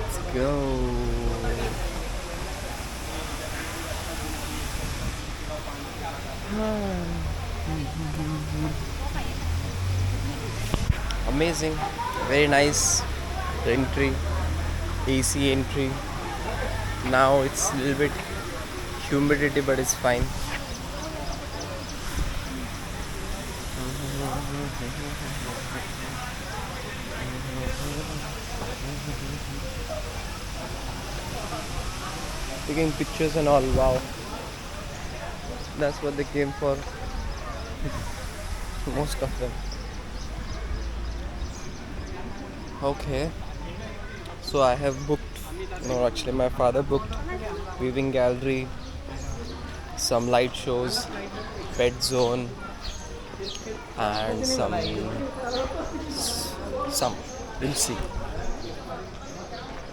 Let's go. Amazing, very nice entry, AC entry. Now it's a little bit humidity, but it's fine. Taking pictures and all. Wow, that's what they came for. Most of them. Okay, so I have booked. No, actually, my father booked viewing gallery, some light shows, pet zone, and some. We'll see.